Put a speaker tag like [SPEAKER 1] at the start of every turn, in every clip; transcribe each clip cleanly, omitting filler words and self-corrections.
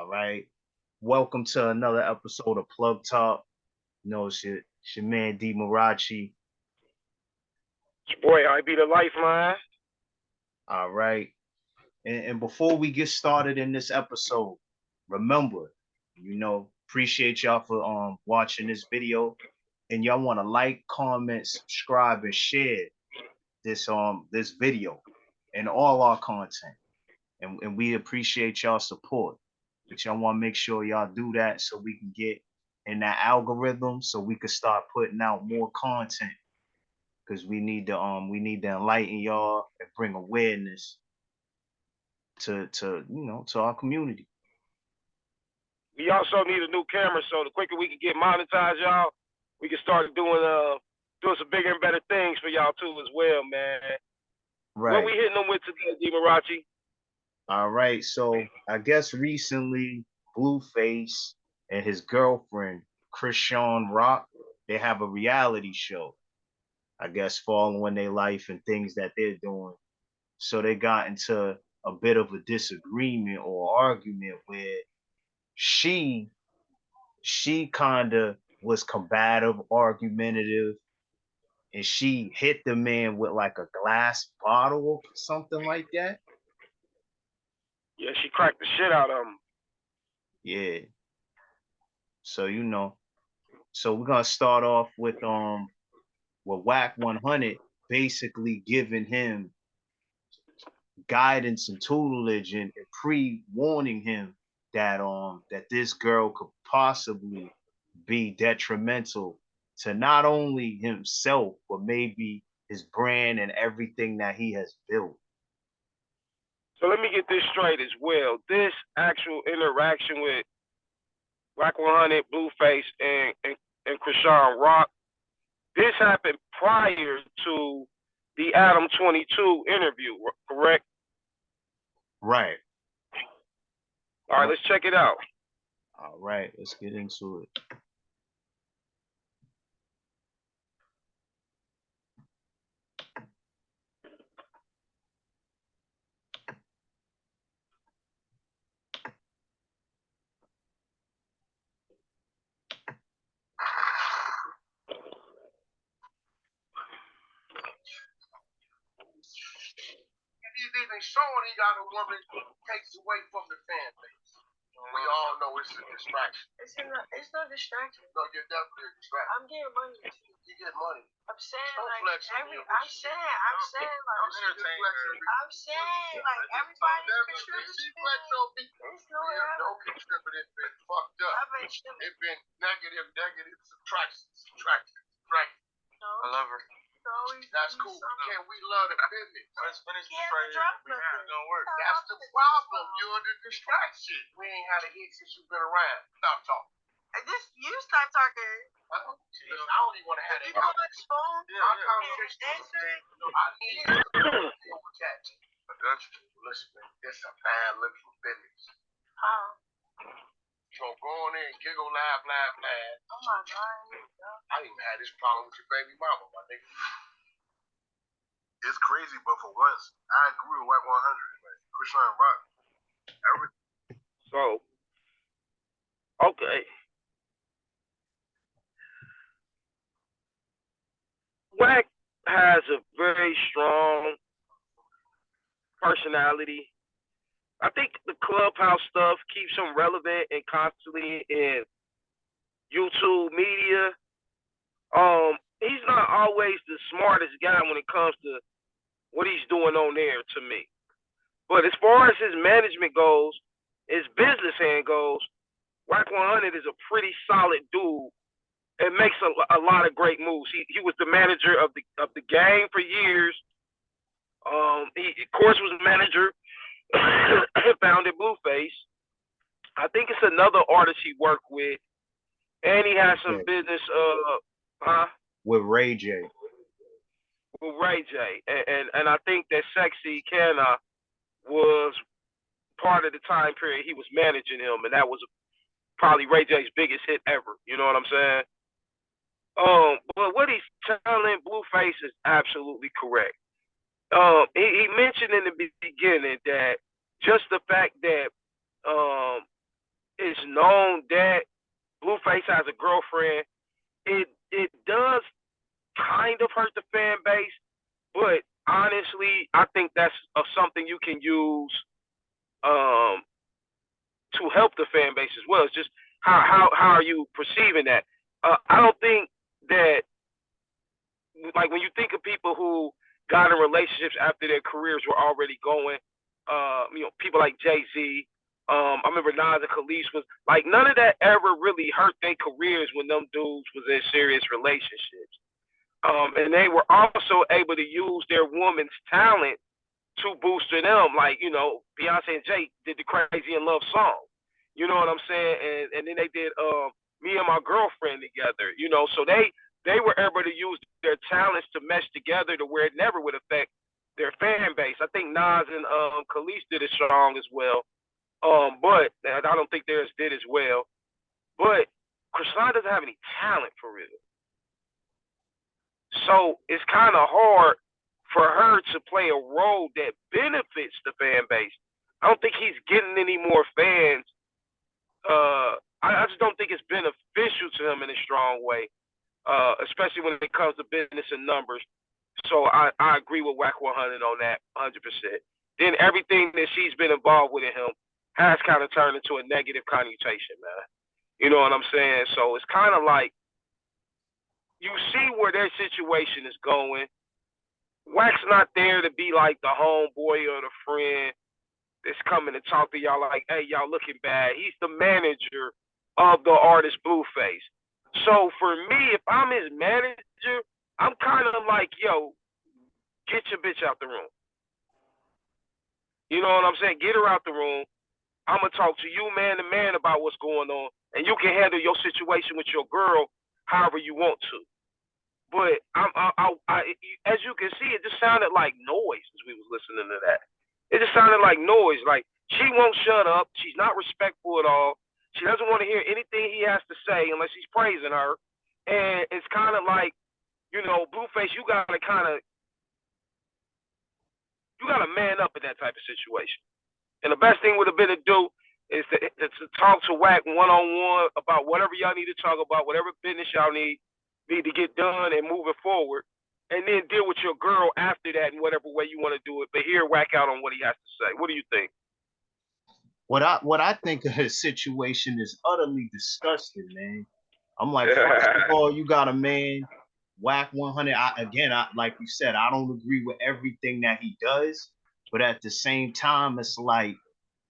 [SPEAKER 1] All right. Welcome to another episode of Plug Talk. It's your man D Marachi.
[SPEAKER 2] Boy, I be the lifeline.
[SPEAKER 1] All right. And before we get started in this episode, remember, appreciate y'all for watching this video. And y'all want to like, comment, subscribe, and share this video and all our content. And we appreciate y'all support. But y'all want to make sure y'all do that so we can get in that algorithm so we can start putting out more content. Because we need to enlighten y'all and bring awareness to our community.
[SPEAKER 2] We also need a new camera, so the quicker we can get monetized, y'all, we can start doing some bigger and better things for y'all too as well, man.
[SPEAKER 1] Right.
[SPEAKER 2] What we hitting them with today, D Marachi?
[SPEAKER 1] All right. So I guess recently BlueFace and his girlfriend, Chrisean Rock, they have a reality show. I guess following their life and things that they're doing. So they got into a bit of a disagreement or argument where she she kind of was combative, argumentative, and she hit the man with like a glass bottle or something like that.
[SPEAKER 2] Yeah, she cracked the shit out of him.
[SPEAKER 1] Yeah. So so we're gonna start off with Whack 100 basically giving him guidance and tutelage and pre-warning him that this girl could possibly be detrimental to not only himself but maybe his brand and everything that he has built.
[SPEAKER 2] So let me get this straight as well. This actual interaction with Black 100, Blueface, and Chrisean Rock, this happened prior to the Adam 22 interview, correct?
[SPEAKER 1] Right.
[SPEAKER 2] All right, let's check it out.
[SPEAKER 1] All right, let's get into it.
[SPEAKER 3] He's even showing he got a woman takes away from the fan base. We all know it's a distraction.
[SPEAKER 4] It's no distraction.
[SPEAKER 3] No, you're definitely a distraction.
[SPEAKER 4] I'm getting money too.
[SPEAKER 3] You get money.
[SPEAKER 4] I'm saying
[SPEAKER 3] Don't
[SPEAKER 4] like
[SPEAKER 3] flex on
[SPEAKER 4] every.
[SPEAKER 3] your
[SPEAKER 4] I'm
[SPEAKER 3] shit.
[SPEAKER 4] saying like everybody's contributing.
[SPEAKER 3] She flex on me.
[SPEAKER 4] It's no
[SPEAKER 3] No contributing been fucked up.
[SPEAKER 4] I've been tripping.
[SPEAKER 3] It's been negative, subtraction.
[SPEAKER 4] No.
[SPEAKER 3] I love her. That's cool. Can we love the business? Let's finish the trade. It's gonna work. That's the problem. You're the distraction. We ain't had a hit since you've been around. Stop talking.
[SPEAKER 4] You start talking.
[SPEAKER 3] I don't even want to have that.
[SPEAKER 4] You on his phone?
[SPEAKER 3] My conversation.
[SPEAKER 4] Answer it.
[SPEAKER 3] I need to deal with that. Listen, man, this a bad looking business. So go on in, giggle, laugh.
[SPEAKER 4] Oh my God.
[SPEAKER 3] I didn't have this problem with your baby mama, my nigga. It's crazy, but for once, I agree with White 100, man. Chrisean Rock.
[SPEAKER 2] So, okay. Wack has a very strong personality. I think the Clubhouse stuff keeps him relevant and constantly in YouTube media. He's not always the smartest guy when it comes to what he's doing on there to me. But as far as his management goes, his business hand goes, Wack 100 is a pretty solid dude. It makes a lot of great moves. He was the manager of the game for years. He of course was a manager, founded BlueFace. I think it's another artist he worked with, and he has some business.
[SPEAKER 1] With Ray J.
[SPEAKER 2] With Ray J, and I think that Sexy Canna was part of the time period he was managing him, and that was probably Ray J's biggest hit ever. You know what I'm saying? But what he's telling Blueface is absolutely correct. He mentioned in the beginning that just the fact that it's known that BlueFace has a girlfriend, it does kind of hurt the fan base, but honestly, I think that's something you can use to help the fan base as well. It's just how are you perceiving that? I don't think that, like, when you think of people who got in relationships after their careers were already going, people like Jay-Z. I remember Nas and Khalees was like, none of that ever really hurt their careers when them dudes was in serious relationships. And they were also able to use their woman's talent to boost them. Like, Beyonce and Jay did the Crazy in Love song. You know what I'm saying? And then they did Me and My Girlfriend together. So they were able to use their talents to mesh together to where it never would affect their fan base. I think Nas and Khalees did a song as well. But I don't think theirs did as well. But Chrisean doesn't have any talent for real. So it's kind of hard for her to play a role that benefits the fan base. I don't think he's getting any more fans. I just don't think it's beneficial to him in a strong way, especially when it comes to business and numbers. So I agree with Wack 100 on that, 100%. Then everything that she's been involved with in him has kind of turned into a negative connotation, man. You know what I'm saying? So it's kind of like you see where their situation is going. Wack's not there to be like the homeboy or the friend that's coming to talk to y'all like, hey, y'all looking bad. He's the manager of the artist BlueFace. So for me, if I'm his manager, I'm kind of like, yo, get your bitch out the room. You know what I'm saying? Get her out the room. I'm going to talk to you man to man about what's going on, and you can handle your situation with your girl however you want to. But as you can see, it just sounded like noise as we was listening to that. It just sounded like noise. Like, she won't shut up. She's not respectful at all. She doesn't want to hear anything he has to say unless he's praising her. And it's kind of like, BlueFace, you got to man up in that type of situation. And the best thing would have been to do is to talk to Wack one-on-one about whatever y'all need to talk about, whatever business y'all need to get done and moving forward, and then deal with your girl after that in whatever way you want to do it. But hear Wack out on what he has to say. What do you think?
[SPEAKER 1] What I think of his situation is utterly disgusting, man. I'm like, first of all, you got a man, Wack 100. Like you said, I don't agree with everything that he does, but at the same time, it's like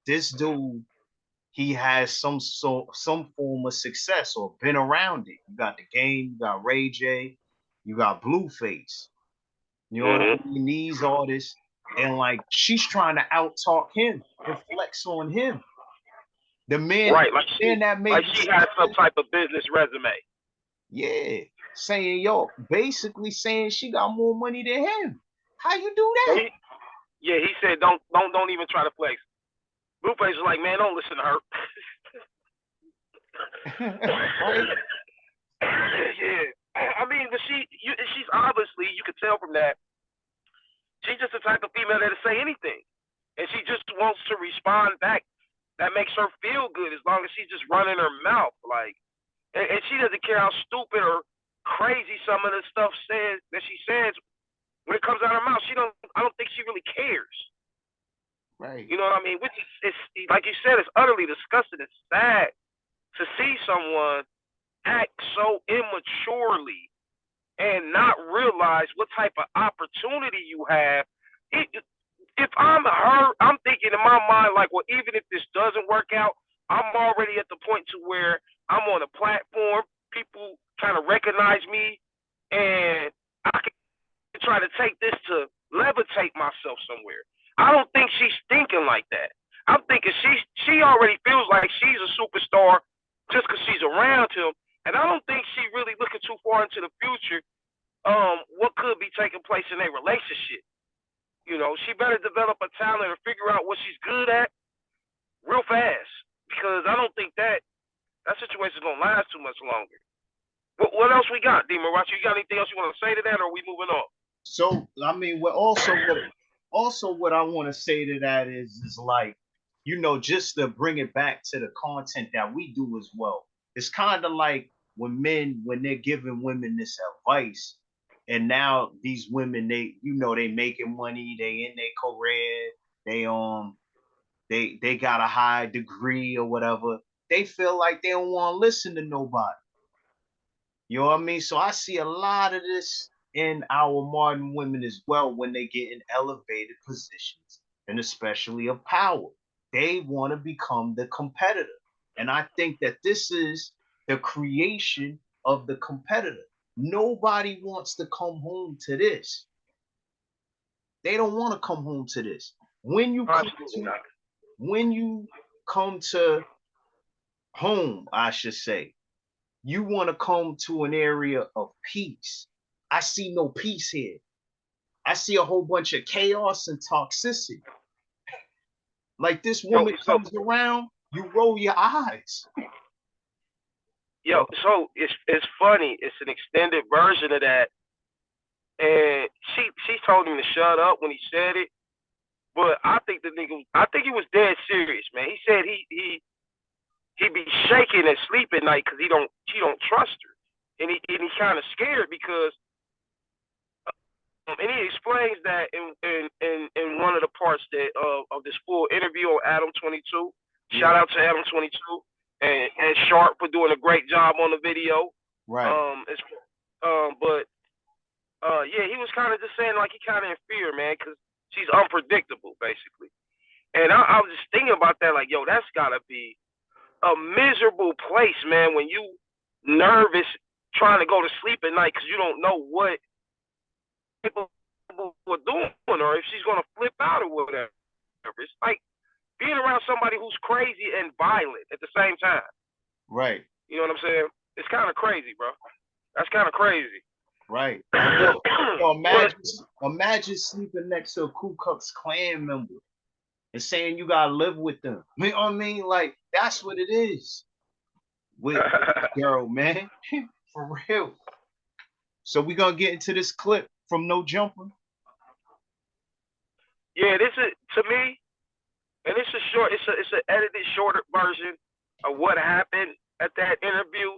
[SPEAKER 1] this dude, he has some form of success or been around it. You got the Game, you got Ray J, you got BlueFace. You know what I mean? These artists, and like she's trying to out-talk him and flex on him. The man,
[SPEAKER 2] right? Like she has some type of business resume.
[SPEAKER 1] Yeah, basically saying she got more money than him. How you do that?
[SPEAKER 2] He said don't even try to flex. BlueFace was like, man, don't listen to her. Yeah, I mean, but she's obviously, you could tell from that, she's just the type of female that'll say anything, and she just wants to respond back. That makes her feel good as long as she's just running her mouth, like, and she doesn't care how stupid or crazy some of the stuff that she says when it comes out of her mouth. I don't think she really cares.
[SPEAKER 1] Right.
[SPEAKER 2] You know what I mean? Which is like you said, it's utterly disgusting. It's sad to see someone act so immaturely and not realize what type of opportunity you have. If I'm her, I'm thinking in my mind, like, well, even if this doesn't work out, I'm already at the point to where I'm on a platform. People kind of recognize me, and I can try to take this to levitate myself somewhere. I don't think she's thinking like that. I'm thinking she already feels like she's a superstar just because she's around him, and I don't think she's really looking too far into the future. What could be taking place in a relationship? She better develop a talent or figure out what she's good at real fast, because I don't think that situation is gonna last too much longer. What else we got, D. Marachi? You got anything else you want to say to that, or are we moving on?
[SPEAKER 1] So I mean, what I want to say to that is like, just to bring it back to the content that we do as well. It's kind of like when they're giving women this advice, and now these women, they making money, they in their career, they got a high degree or whatever. They feel like they don't want to listen to nobody. You know what I mean? So I see a lot of this in our modern women as well when they get in elevated positions, and especially of power. They want to become the competitor. And I think that this is the creation of the competitor. Nobody wants to come home to this. They don't want to come home to this. When you come to home, I should say, you want to come to an area of peace. I see no peace here. I see a whole bunch of chaos and toxicity. Like this woman comes around, you roll your eyes.
[SPEAKER 2] So it's funny. It's an extended version of that, and she told him to shut up when he said it. But I think he was dead serious, man. He said he be shaking and sleep at night because she don't trust her, and he kind of scared because, and he explains that in one of the parts that of this full interview on Adam 22. Shout out to Adam 22 and Sharp for doing a great job on the video.
[SPEAKER 1] Right.
[SPEAKER 2] He was kind of just saying like he kind of in fear, man, because she's unpredictable basically. And I was just thinking about that, like, yo, that's gotta be a miserable place, man, when you nervous trying to go to sleep at night because you don't know what people are doing or if she's gonna flip out or whatever. It's like being around somebody who's crazy and violent at the same time.
[SPEAKER 1] Right.
[SPEAKER 2] You know what I'm saying? It's kind of crazy, bro. That's kind of crazy.
[SPEAKER 1] Right. Imagine sleeping next to a Ku Klux Klan member and saying you gotta live with them. You know what I mean? Like, that's what it is with girl, man. For real. So we gonna get into this clip from No Jumper.
[SPEAKER 2] Yeah, this is, to me, and it's an edited shorter version of what happened at that interview.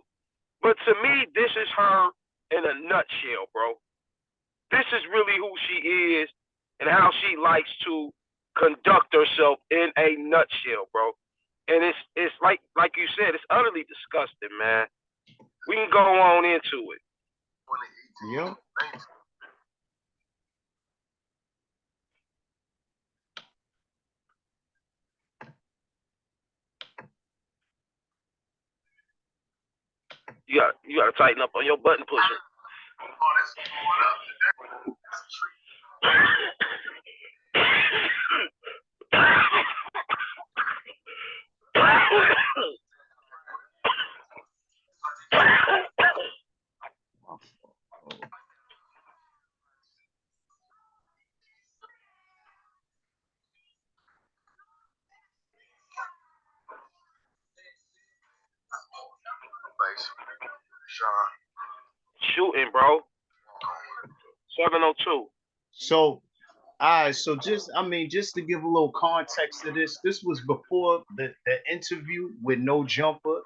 [SPEAKER 2] But to me, this is her in a nutshell, bro. This is really who she is and how she likes to conduct herself in a nutshell, bro. And it's like you said, it's utterly disgusting, man. We can go on into it.
[SPEAKER 1] Yeah.
[SPEAKER 2] You got to tighten up on your button pusher.
[SPEAKER 3] Oh, that's going up. That's a treat.
[SPEAKER 2] Shooting, bro. 702.
[SPEAKER 1] So, so just to give a little context to this was before the interview with No Jumper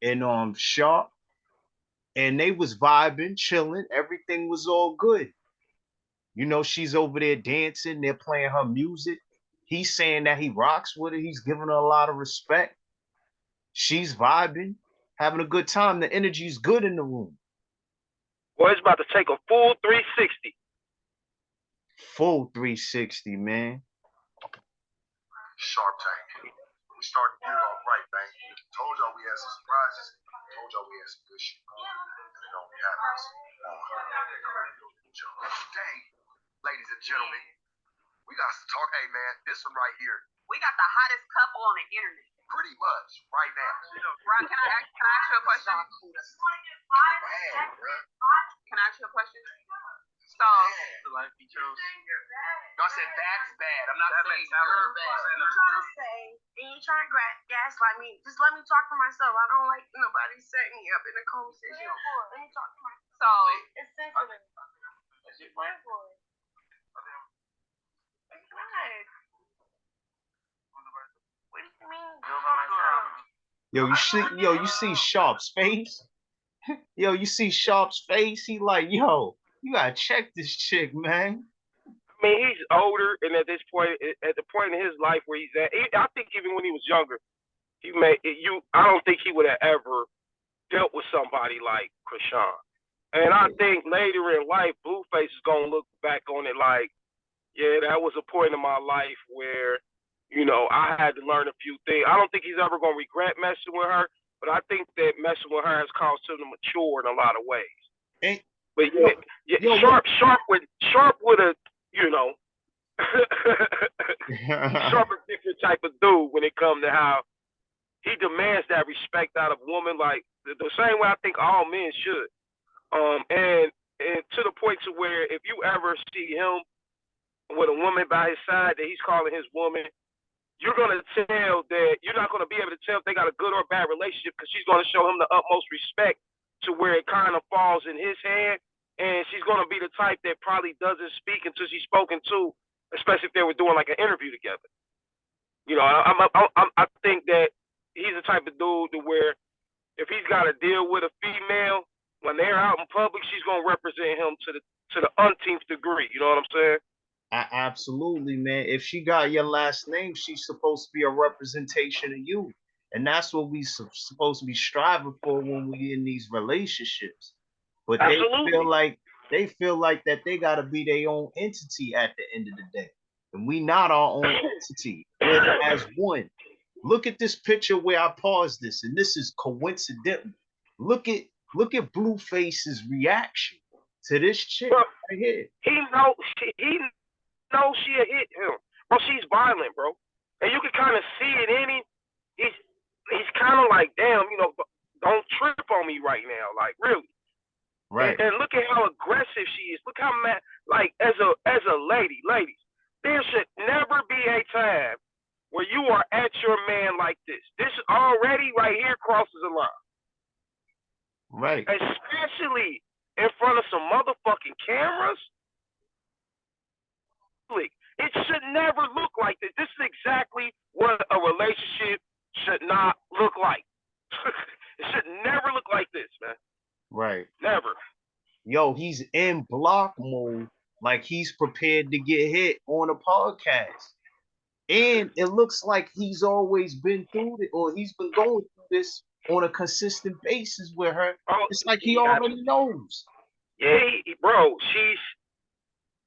[SPEAKER 1] and Sharp, and they was vibing, chilling, everything was all good. She's over there dancing, they're playing her music. He's saying that he rocks with her, he's giving her a lot of respect. She's vibing, having a good time. The energy's good in the room.
[SPEAKER 2] Boy, it's about to take a full 360.
[SPEAKER 1] Full 360, man.
[SPEAKER 3] Sharp Tank. We started the year off right, man. Told y'all we had some surprises. Told y'all we had some good shit going. And it only happens. Today, ladies and gentlemen, we got to talk. Hey, man, this one right here.
[SPEAKER 4] We got the hottest couple on the internet.
[SPEAKER 3] Pretty much, right now.
[SPEAKER 4] Ron, can I ask you a question? Can I ask you a question? So,
[SPEAKER 3] the life he chose. No, I said that's bad. I'm not saying you're bad.
[SPEAKER 4] You're trying to say, and you're trying to gaslight me. Just let me talk for myself. I don't like nobody setting me up in a conversation. Let me talk to myself. So, it's sensitive. What's your plan for it? What?
[SPEAKER 1] You see Sharp's face? Yo, you see Sharp's face? He like, yo, you gotta check this chick, man.
[SPEAKER 2] I mean, he's older, and at this point, at the point in his life where he's at, I think even when he was younger, he made you. I don't think he would have ever dealt with somebody like Chrisean. And I think later in life, BlueFace is gonna look back on it like, yeah, that was a point in my life where, I had to learn a few things. I don't think he's ever gonna regret messing with her, but I think that messing with her has caused him to mature in a lot of ways.
[SPEAKER 1] Hey,
[SPEAKER 2] but Sharp would have, Sharp a different type of dude when it comes to how he demands that respect out of women, like the same way I think all men should. And to the point to where if you ever see him with a woman by his side that he's calling his woman, you're gonna tell that you're not gonna be able to tell if they got a good or bad relationship because she's gonna show him the utmost respect to where it kind of falls in his hand, and she's gonna be the type that probably doesn't speak until she's spoken to, especially if they were doing like an interview together. I think that he's the type of dude to where if he's got to deal with a female when they're out in public, she's gonna represent him to the umpteenth degree. You know what I'm saying?
[SPEAKER 1] Absolutely, man. If she got your last name, she's supposed to be a representation of you, and that's what we supposed to be striving for when we in these relationships. But
[SPEAKER 2] Absolutely.
[SPEAKER 1] they feel like that they gotta be their own entity at the end of the day, and we not our own entity. We're as one. Look at this picture where I paused this, and this is coincidental. Look at BlueFace's reaction to this chick right here.
[SPEAKER 2] He knows she hit him. Bro, she's violent, bro. And you can kind of see it in him. He's kind of like, damn, don't trip on me right now. Like, really.
[SPEAKER 1] Right.
[SPEAKER 2] And look at how aggressive she is. Look how mad, like, as a ladies, there should never be a time where you are at your man like this. This already right here crosses a line.
[SPEAKER 1] Right.
[SPEAKER 2] Especially in front of some motherfucking cameras. It should never look like this. This is exactly what a relationship should not look like. It should never look like this, man.
[SPEAKER 1] Right.
[SPEAKER 2] Never.
[SPEAKER 1] Yo, he's in block mode, like he's prepared to get hit on a podcast. And it looks like he's always been through it, or he's been going through this on a consistent basis with her. It's like he already knows.
[SPEAKER 2] Yeah, bro, she's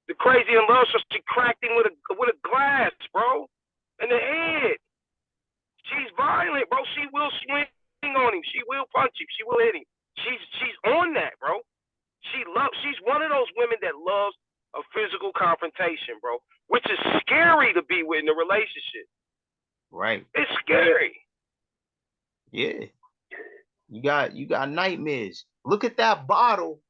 [SPEAKER 2] the crazy in love, so she cracked him with a glass, bro, in the head. She's violent, bro. She will swing on him. She will punch him. She will hit him. She's on that, bro. She's one of those women that loves a physical confrontation, bro, which is scary to be with in a relationship.
[SPEAKER 1] Right.
[SPEAKER 2] It's scary.
[SPEAKER 1] Yeah. You got nightmares. Look at that bottle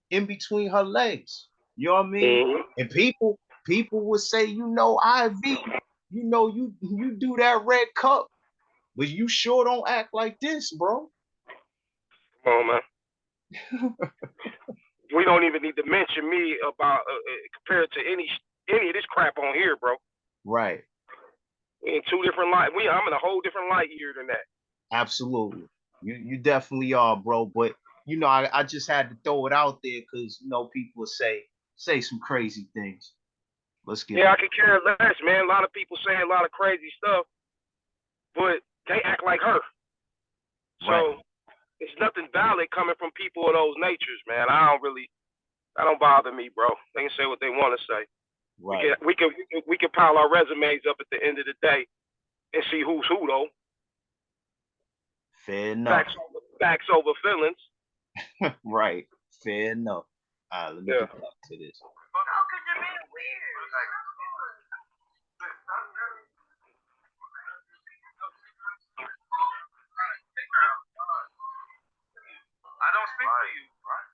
[SPEAKER 1] in between her legs. You know what I mean?
[SPEAKER 2] Mm-hmm.
[SPEAKER 1] And people would say, IV, you do that red cup, but you sure don't act like this, bro.
[SPEAKER 2] Come on, man. We don't even need to mention me about compared to any of this crap on here, bro.
[SPEAKER 1] Right.
[SPEAKER 2] We in two different light. I'm in a whole different light year than that.
[SPEAKER 1] Absolutely. You definitely are, bro. But I just had to throw it out there because people say some crazy things. Let's get
[SPEAKER 2] I could care less, man. A lot of people say a lot of crazy stuff, but they act like her. So it's nothing valid coming from people of those natures, man. That don't bother me, bro. They can say what they want to say.
[SPEAKER 1] Right.
[SPEAKER 2] We can pile our resumes up at the end of the day and see who's who, though.
[SPEAKER 1] Fair enough.
[SPEAKER 2] Facts over feelings.
[SPEAKER 1] Right. Fair enough. All right, let me get back to this.
[SPEAKER 4] Oh, because you're being weird.
[SPEAKER 3] I don't speak for you, right?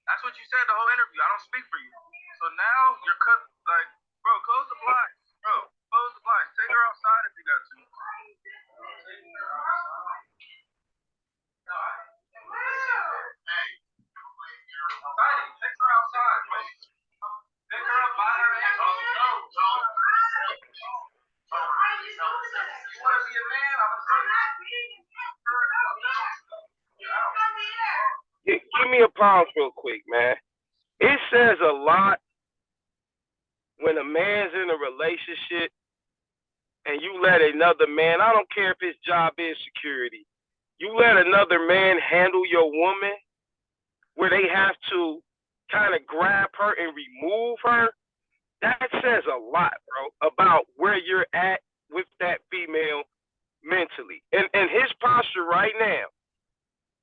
[SPEAKER 3] That's what you said the whole interview. I don't speak for you. So now you're cut, like, bro, close the blinds. Bro, close the blinds. Take her outside if you got to. Hey. Take her outside, bro. Pick her up by her hand. No. want to be a man, I'm gonna say
[SPEAKER 2] Give me a pause real quick, man. It says a lot when a man's in a relationship and you let another man, I don't care if his job is security, you let another man handle your woman where they have to kind of grab her and remove her. That says a lot, bro, about where you're at with that female mentally. And his posture right now,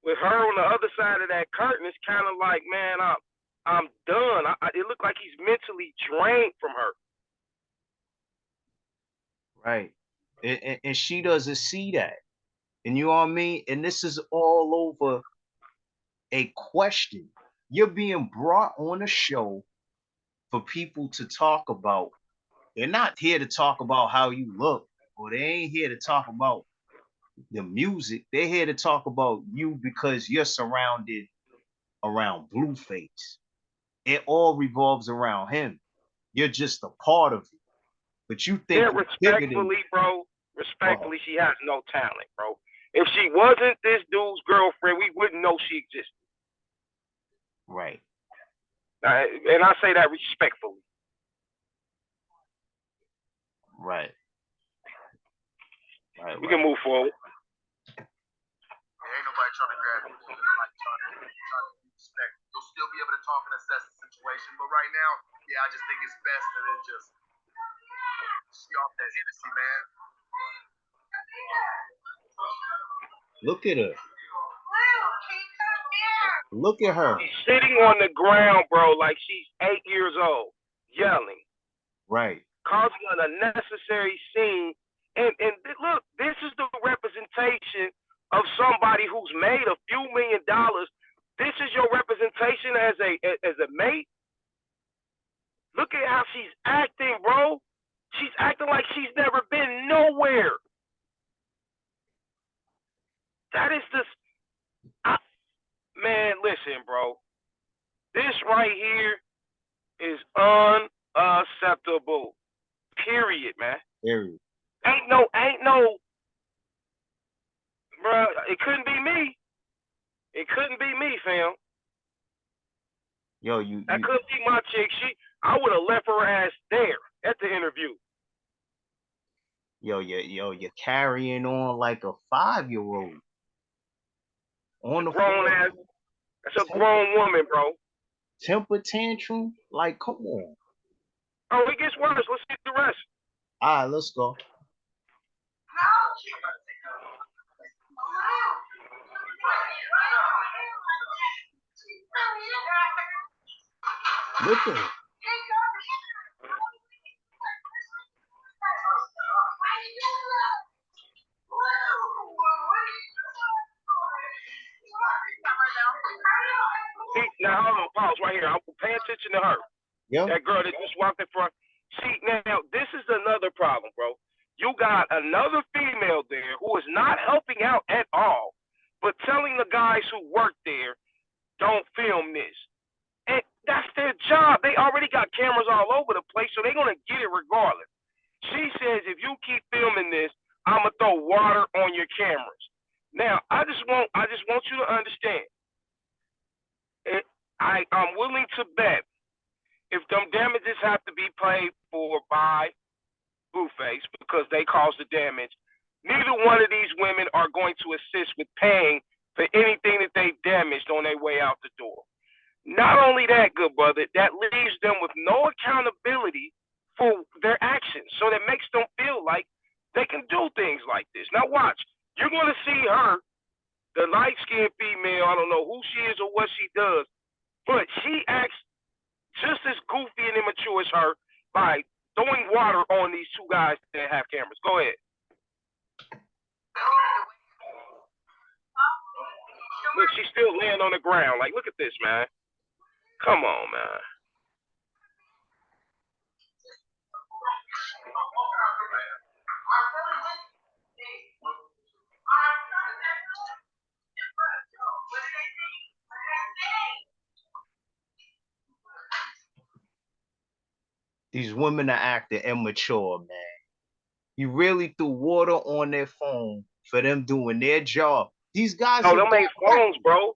[SPEAKER 2] with her on the other side of that curtain, it's kind of like, man, I'm done. It looked like he's mentally drained from her.
[SPEAKER 1] Right. And she doesn't see that. And you know what I mean? And this is all over a question. You're being brought on a show for people to talk about. They're not here to talk about how you look, or they ain't here to talk about the music. They're here to talk about you because you're surrounded around BlueFace. It all revolves around him. You're just a part of it. But you think
[SPEAKER 2] Yeah, respectfully, bro. Respectfully, she has no talent, bro. If she wasn't this dude's girlfriend, we wouldn't know she existed.
[SPEAKER 1] Right.
[SPEAKER 2] And I say that respectfully.
[SPEAKER 1] Right.
[SPEAKER 2] We can move forward.
[SPEAKER 3] Ain't nobody trying to grab you. Like trying to respect. You'll still be able to talk and assess the situation, but right now, yeah, I just think it's best that it just see off that Hennessy, man.
[SPEAKER 1] Look at her. Look at her.
[SPEAKER 2] She's sitting on the ground, bro, like she's 8 years old, yelling.
[SPEAKER 1] Right.
[SPEAKER 2] Causing an unnecessary scene. And look, this is the representation of somebody who's made a few $1 million. This is your representation as a mate. Look at how she's acting, bro. She's acting like she's never been nowhere. That is this. Man, listen, bro. This right here is unacceptable. Period, man.
[SPEAKER 1] Period.
[SPEAKER 2] Ain't no, bro. It couldn't be me. It couldn't be me, fam.
[SPEAKER 1] Yo,
[SPEAKER 2] that couldn't be my chick. I would have left her ass there at the interview.
[SPEAKER 1] You're carrying on like a 5-year-old. On the
[SPEAKER 2] grown
[SPEAKER 1] floor.
[SPEAKER 2] ass. That's a grown woman, bro.
[SPEAKER 1] Temper tantrum? Like, come on.
[SPEAKER 2] Oh, it gets worse. Let's get the rest.
[SPEAKER 1] All right, let's go. Look at it.
[SPEAKER 2] Now, hold on, pause right here. I will pay attention to her.
[SPEAKER 1] Yep.
[SPEAKER 2] That girl that just walked in front. See, now, this is another problem, bro. You got another female there who is not helping out at all, but telling the guys who work there, don't film this. And that's their job. They already got cameras all over the place, so they're going to get it regardless. She says, if you keep filming this, I'm going to throw water on your cameras. Now, I just want you to understand. I'm willing to bet if them damages have to be paid for by BlueFace because they caused the damage, neither one of these women are going to assist with paying for anything that they damaged on their way out the door. Not only that, good brother, that leaves them with no accountability for their actions. So that makes them feel like they can do things like this. Now watch, you're going to see her, the light-skinned female, I don't know who she is or what she does, but she acts just as goofy and immature as her by throwing water on these two guys that have cameras. Go ahead. Look, she's still laying on the ground. Like, look at this, man. Come on, man.
[SPEAKER 1] These women are acting immature, man. You really threw water on their phone for them doing their job. These guys
[SPEAKER 2] No,
[SPEAKER 1] are
[SPEAKER 2] them ain't phones, bro.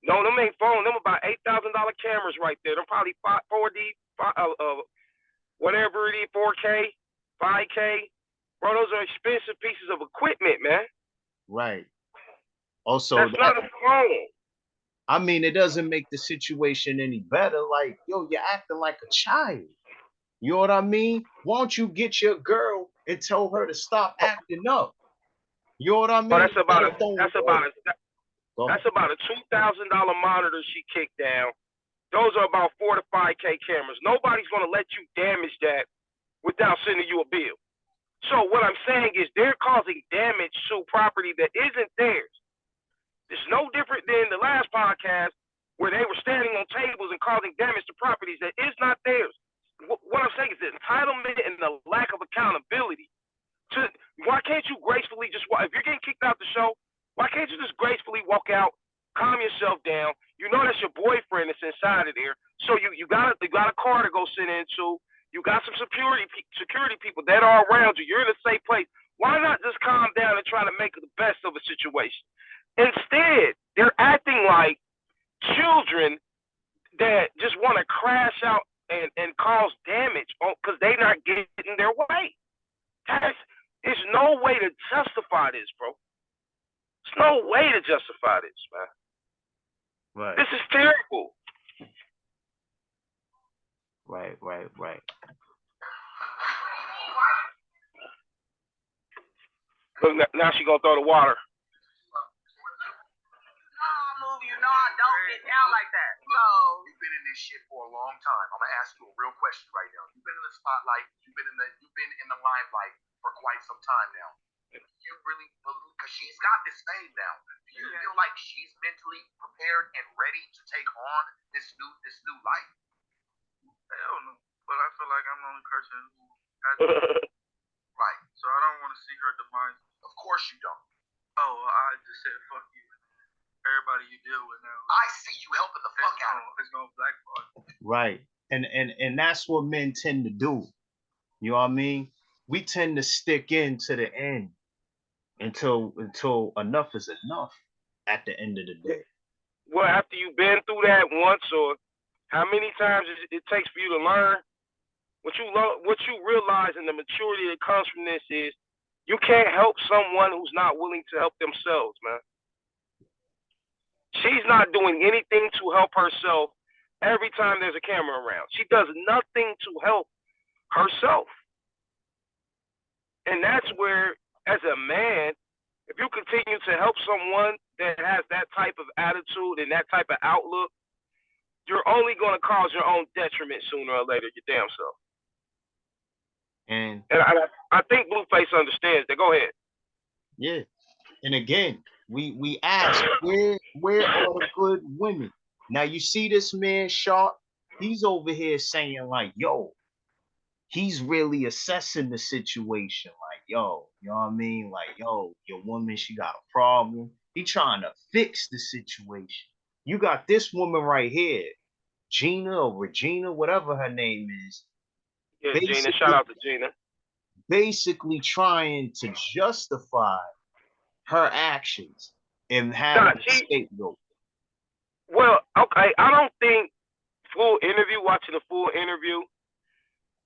[SPEAKER 2] No, them ain't phones. Them about $8,000 cameras right there. Them probably 4D, whatever it is, 4K, 5K. Bro, those are expensive pieces of equipment, man.
[SPEAKER 1] right. Also,
[SPEAKER 2] That's not a phone.
[SPEAKER 1] I mean, it doesn't make the situation any better. Like, yo, you're acting like a child. You know what I mean? Why don't you get your girl and tell her to stop acting up? You know what I
[SPEAKER 2] But
[SPEAKER 1] mean?
[SPEAKER 2] that's about a
[SPEAKER 1] Don't work.
[SPEAKER 2] that's about a $2,000 monitor she kicked down. Those are about 4 to 5K cameras. Nobody's gonna let you damage that without sending you a bill. So what I'm saying is they're causing damage to property that isn't theirs. It's no different than the last podcast where they were standing on tables and causing damage to properties that is not theirs. What I'm saying is the entitlement and the lack of accountability. Why can't you gracefully just if you're getting kicked out the show, why can't you just gracefully walk out, calm yourself down? You know that's your boyfriend that's inside of there, so you got a car to go sit into. You got some security people that are around you. You're in a safe place. Why not just calm down and try to make the best of a situation? Instead, they're acting like children that just want to crash out and cause damage because they're not getting their way. There's no way to justify this, bro. There's no way to justify this, man.
[SPEAKER 1] Right.
[SPEAKER 2] This is terrible.
[SPEAKER 1] Right.
[SPEAKER 2] Look, now she gonna throw the water.
[SPEAKER 4] No, I don't get down like that. No.
[SPEAKER 5] You've been in this shit for a long time. I'm gonna ask you a real question right now. You've been in the spotlight. You've been in the limelight for quite some time now. You really believe, because she's got this fame now. Do you feel like she's mentally prepared and ready to take on this new life?
[SPEAKER 3] Hell no. But I feel like I'm the only person who has
[SPEAKER 5] right.
[SPEAKER 3] So I don't want to see her demise.
[SPEAKER 5] Of course you don't.
[SPEAKER 3] Oh, I just said fuck you. Everybody you deal with now.
[SPEAKER 5] I see you helping the fuck out.
[SPEAKER 3] It's gonna blackball.
[SPEAKER 1] Right. And that's what men tend to do. You know what I mean? We tend to stick in to the end until enough is enough at the end of the day.
[SPEAKER 2] Well, after you've been through that once, or how many times it takes for you to learn, what you realize and the maturity that comes from this is you can't help someone who's not willing to help themselves, man. She's not doing anything to help herself every time there's a camera around. She does nothing to help herself. And that's where, as a man, if you continue to help someone that has that type of attitude and that type of outlook, you're only going to cause your own detriment sooner or later, your damn self. And I think BlueFace understands that. Go ahead.
[SPEAKER 1] Yeah. And again, we ask, where are the good women? Now you see this man Sharp, he's over here saying like, yo, he's really assessing the situation. Like, yo, you know what I mean? Like, yo, your woman, she got a problem. He trying to fix the situation. You got this woman right here, Gina or Regina, whatever her name is.
[SPEAKER 2] Yeah, Gina, shout out to Gina.
[SPEAKER 1] Basically trying to justify her actions and have a scapegoat.
[SPEAKER 2] Well, okay, I don't think watching the full interview,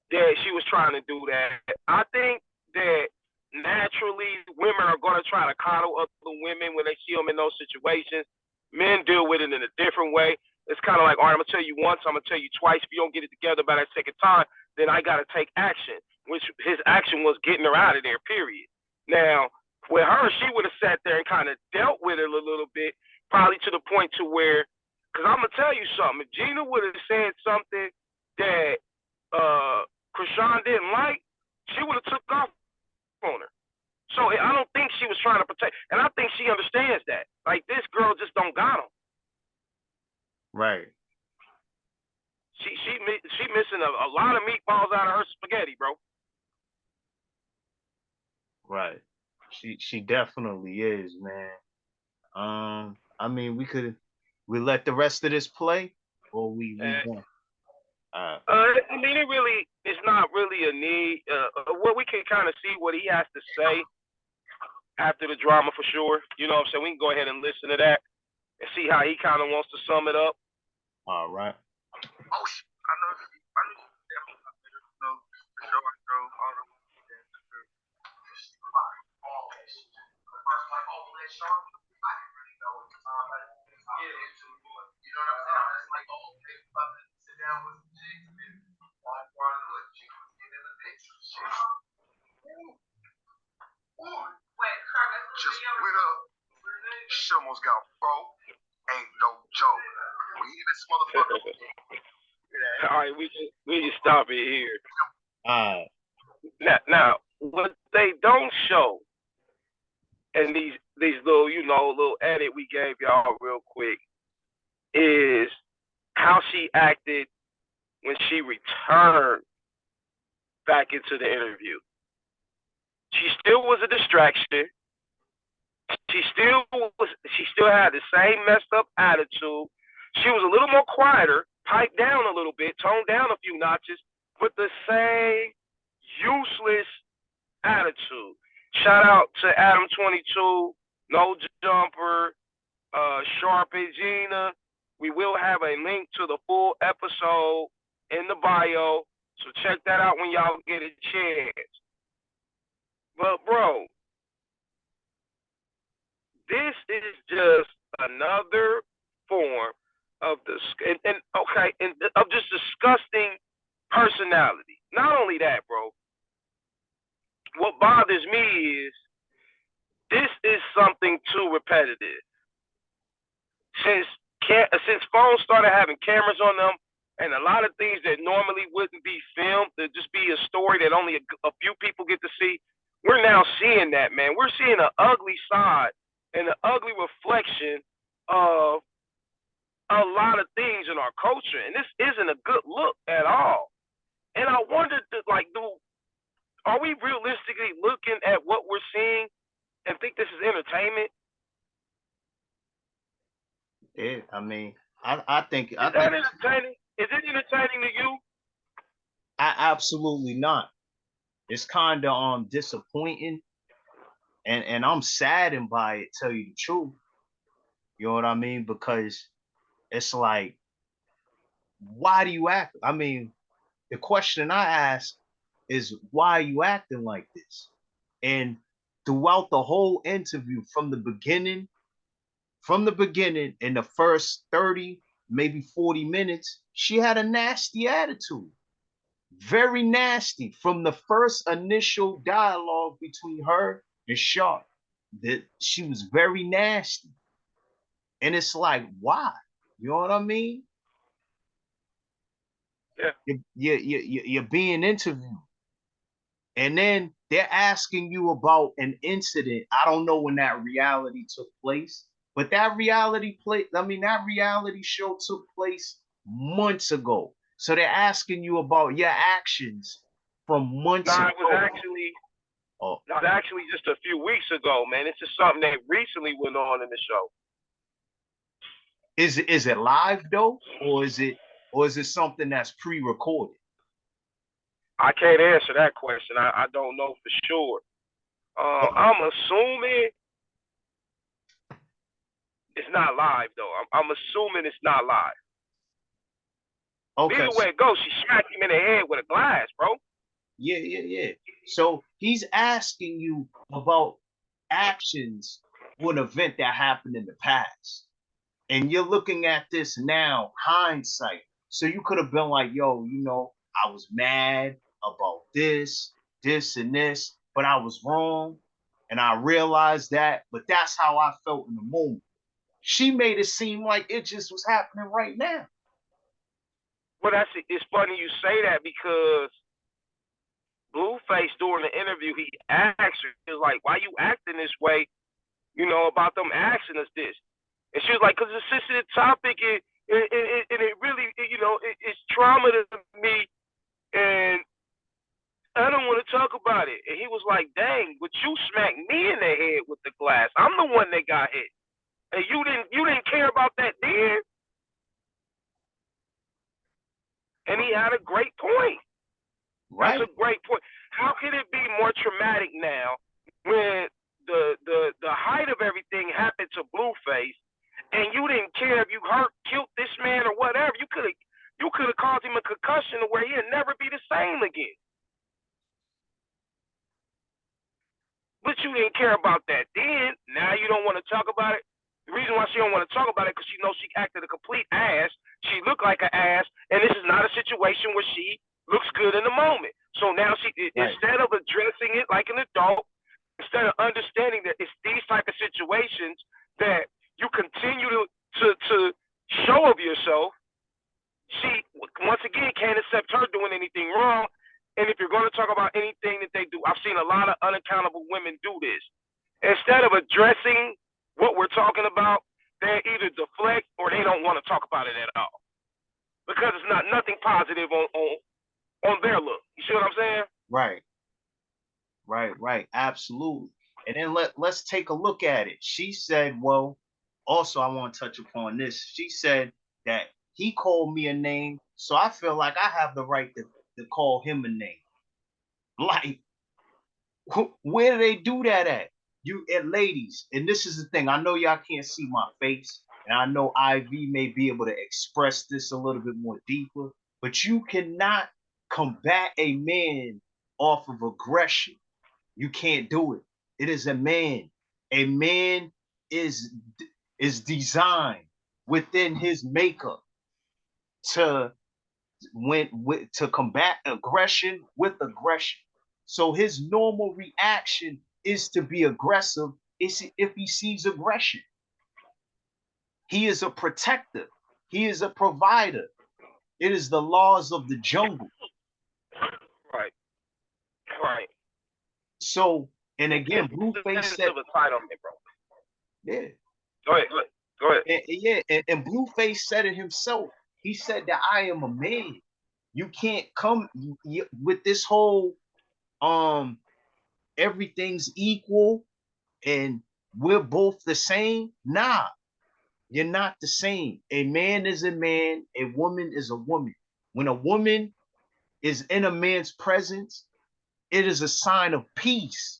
[SPEAKER 2] that she was trying to do that. I think that naturally women are going to try to coddle other women when they see them in those situations. Men deal with it in a different way. It's kind of like, all right, I'm going to tell you once, I'm going to tell you twice. If you don't get it together by that second time, then I got to take action, which his action was getting her out of there, period. Now, with her, she would have sat there and kind of dealt with it a little bit, probably to the point to where, because I'm going to tell you something, if Gina would have said something that Chrisean didn't like, she would have took off on her. So I don't think she was trying to protect, and I think she understands that. Like, this girl just don't got him.
[SPEAKER 1] Right.
[SPEAKER 2] She missing a lot of meatballs out of her spaghetti, bro.
[SPEAKER 1] Right. She definitely is, man. I mean, we let the rest of this play, or we
[SPEAKER 2] I mean, it's not really a need. Well, we can kind of see what he has to say after the drama for sure. You know what I'm saying? We can go ahead and listen to that and see how he kind of wants to sum it up.
[SPEAKER 1] All right.
[SPEAKER 3] Oh shit! I know you definitely not better. No, the show I drove all the way down to the
[SPEAKER 5] All that shit. First, like, oh, let's show you. I didn't really know at the time. Like, yeah, you know what I'm saying? It's like, oh, okay, about to sit down with some chicks and then before I knew it, chick was getting in the picture. Shit. Just went up. She almost got broke. Ain't no joke. We hear this motherfucker.
[SPEAKER 2] All right, we just stop it here.
[SPEAKER 1] All right.
[SPEAKER 2] Now, what they don't show, and these little, little edit we gave y'all real quick, is how she acted when she returned back into the interview. She still was a distraction. She still had the same messed up attitude. She was a little more quieter, piped down a little bit, toned down a few notches, but the same useless attitude. Shout out to Adam22, No Jumper, Sharp and Gina. We will have a link to the full episode in the bio, so check that out when y'all get a chance. But bro, this is just another form of of just disgusting personality. Not only that, bro. What bothers me is this is something too repetitive. Since phones started having cameras on them, and a lot of things that normally wouldn't be filmed, to just be a story that only a few people get to see, we're now seeing that, man. We're seeing an ugly side and an ugly reflection of a lot of things in our culture, and this isn't a good look at all. And I wonder, are we realistically looking at what we're seeing and think this is entertainment?
[SPEAKER 1] I mean, I think.
[SPEAKER 2] Is that entertaining? Is it entertaining to you?
[SPEAKER 1] Absolutely not. It's kind of disappointing, and I'm saddened by it. Tell you the truth, you know what I mean? Because it's like, why do you act? I mean, the question I ask is, why are you acting like this? And throughout the whole interview, from the beginning, in the first 30, maybe 40 minutes, she had a nasty attitude. Very nasty. From the first initial dialogue between her and Sharp, that she was very nasty. And it's like, why? You know what I mean?
[SPEAKER 2] Yeah.
[SPEAKER 1] You're being interviewed. And then they're asking you about an incident. I don't know when that reality took place, but that reality show took place months ago. So they're asking you about your actions from months ago.
[SPEAKER 2] It was actually just a few weeks ago, man. It's just something that recently went on in the show.
[SPEAKER 1] Is it live though, or is it something that's pre-recorded?
[SPEAKER 2] I can't answer that question. I don't know for sure. I'm assuming it's not live though. I'm assuming it's not live.
[SPEAKER 1] Okay.
[SPEAKER 2] Either way it goes, she smacked him in the head with a glass, bro.
[SPEAKER 1] Yeah. So he's asking you about actions or an event that happened in the past. And you're looking at this now, hindsight. So you could have been like, yo, I was mad about this, and this, but I was wrong. And I realized that, but that's how I felt in the moment. She made it seem like it just was happening right now.
[SPEAKER 2] Well, it's funny you say that, because BlueFace, during the interview, he asked her, he was like, why you acting this way, about them asking us this? And she was like, because it's a sensitive topic, and it really, it's trauma to me, and I don't want to talk about it. And he was like, dang, but you smacked me in the head with the glass. I'm the one that got hit. And you didn't care about that then. And he had of everything happened to BlueFace, and you didn't care if you killed this man or whatever. You could have caused him a concussion to where he'd never be the same again. But you didn't care about that then. Now you don't want to talk about it. The reason why she don't want to talk about it because she knows she acted a complete ass. She looked like an ass, and this is not a situation where she looks good in the moment. So now instead of addressing it like an adult, instead of understanding that it's these type of situations that you continue to show of yourself, she once again can't accept her doing anything wrong. And if you're going to talk about anything that they do, I've seen a lot of unaccountable women do this. Instead of addressing what we're talking about, they either deflect or they don't want to talk about it at all. Because it's not nothing positive on their look. You see what I'm saying?
[SPEAKER 1] Right. Absolutely. And then let's take a look at it. She said, well, also I want to touch upon this. She said that he called me a name, so I feel like I have the right to call him a name. Like, where do they do that at? You and ladies, and this is the thing. I know y'all can't see my face, and I know Ivy may be able to express this a little bit more deeper, but you cannot combat a man off of aggression. You can't do it. It is a man. A man is designed within his makeup to combat aggression with aggression. So his normal reaction is to be aggressive if he sees aggression. He is a protector. He is a provider. It is the laws of the jungle.
[SPEAKER 2] Right.
[SPEAKER 1] So, and again, BlueFace said, yeah.
[SPEAKER 2] Go ahead.
[SPEAKER 1] And BlueFace said it himself. He said that I am a man. You can't come with this whole everything's equal and we're both the same. Nah, you're not the same. A man is a man, a woman is a woman. When a woman is in a man's presence, it is a sign of peace,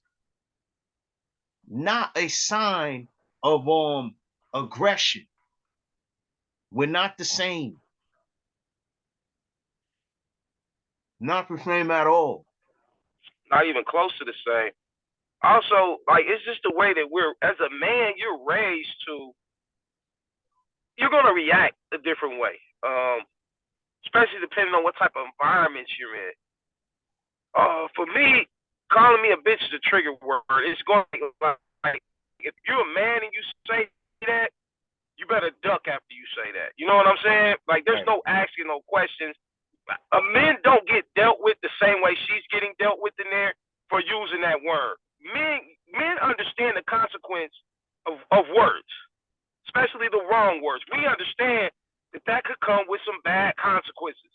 [SPEAKER 1] not a sign of aggression. We're not the same. Not the same at all.
[SPEAKER 2] Not even close to the same. Also, like, it's just the way that as a man, you're raised to, you're going to react a different way, especially depending on what type of environment you're in. For me, calling me a bitch is a trigger word. It's going to be like, if you're a man and you say that, you better duck after you say that. You know what I'm saying? Like, there's no asking no questions. Men don't get dealt with the same way she's getting dealt with in there for using that word. Men understand the consequence of words, especially the wrong words. We understand that could come with some bad consequences,